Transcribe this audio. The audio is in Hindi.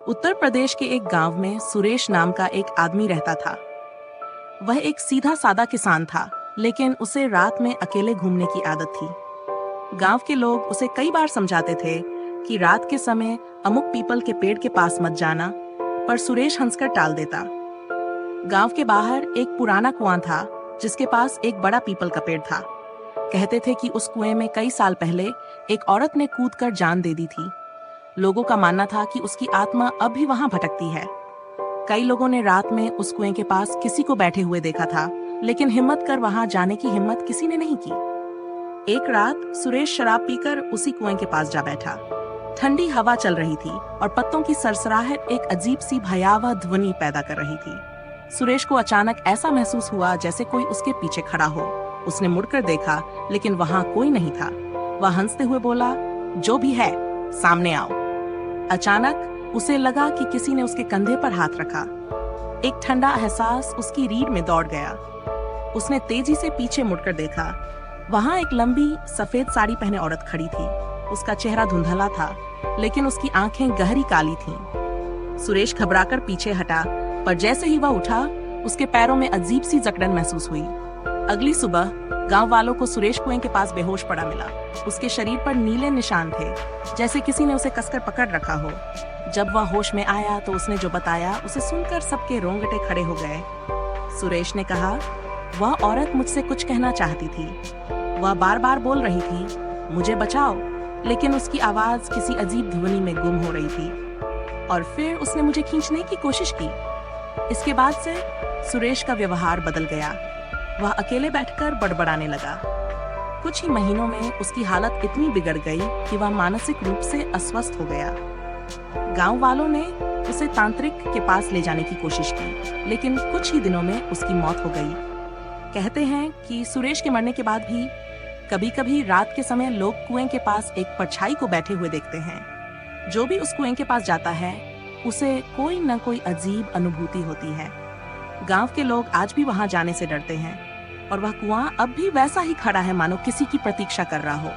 उत्तर प्रदेश के एक गांव में सुरेश नाम का एक आदमी रहता था। वह एक सीधा सादा किसान था, लेकिन उसे रात में अकेले घूमने की आदत थी। गांव के लोग उसे कई बार समझाते थे कि रात के समय अमुक पीपल के पेड़ के पास मत जाना, पर सुरेश हंसकर टाल देता। गांव के बाहर एक पुराना कुआं था, जिसके पास एक बड़ा पीपल का पेड़ था। कहते थे कि उस कुएं में कई साल पहले एक औरत ने कूदकर जान दे दी थी। लोगों का मानना था कि उसकी आत्मा अब भी वहां भटकती है। कई लोगों ने रात में उस कुएं के पास किसी को बैठे हुए देखा था, लेकिन हिम्मत कर वहां जाने की हिम्मत किसी ने नहीं की। एक रात सुरेश शराब पीकर उसी कुएं के पास जा बैठा। ठंडी हवा चल रही थी और पत्तों की सरसराहट एक अजीब सी भयावह ध्वनि पैदा कर रही थी। सुरेश को अचानक ऐसा महसूस हुआ जैसे कोई उसके पीछे खड़ा हो। उसने मुड़कर देखा, लेकिन वहां कोई नहीं था। वह हंसते हुए बोला, जो भी है सामने आओ। अचानक उसे लगा कि किसी ने उसके कंधे पर हाथ रखा। एक ठंडा एहसास उसकी रीढ़ में दौड़ गया। उसने तेजी से पीछे मुड़कर देखा। वहां एक लंबी सफेद साड़ी पहने औरत खड़ी थी। उसका चेहरा धुंधला था, लेकिन उसकी आंखें गहरी काली थीं। सुरेश घबराकर पीछे हटा, पर जैसे ही वह उठा, उसके पैरों में अजीब सी जकड़न महसूस हुई। अगली सुबह गांव वालों को सुरेश कुएं के पास बेहोश पड़ा मिला। उसके शरीर पर नीले निशान थे, जैसे किसी ने उसे कसकर पकड़ रखा हो। जब वह होश में आया तो उसने जो बताया, उसे सुनकर सबके रोंगटे खड़े हो गए। सुरेश ने कहा, वह औरत मुझसे कुछ कहना चाहती थी। वह बार बार बोल रही थी, मुझे बचाओ, लेकिन उसकी आवाज किसी अजीब ध्वनि में गुम हो रही थी। और फिर उसने मुझे खींचने की कोशिश की। इसके बाद से सुरेश का व्यवहार बदल गया। वह अकेले बैठकर बड़बड़ाने लगा। कुछ ही महीनों में उसकी हालत इतनी बिगड़ गई कि वह मानसिक रूप से अस्वस्थ हो गया। गांव वालों ने उसे तांत्रिक के पास ले जाने की कोशिश की, लेकिन कुछ ही दिनों में उसकी मौत हो गई। कहते हैं कि सुरेश के मरने के बाद भी कभी-कभी रात के समय लोग कुएं के पास एक परछाई को बैठे हुए देखते हैं। जो भी उस कुएं के पास जाता है, उसे कोई न कोई अजीब अनुभूति होती है। गांव के लोग आज भी वहां जाने से डरते हैं, और वह कुआं अब भी वैसा ही खड़ा है, मानो किसी की प्रतीक्षा कर रहा हो।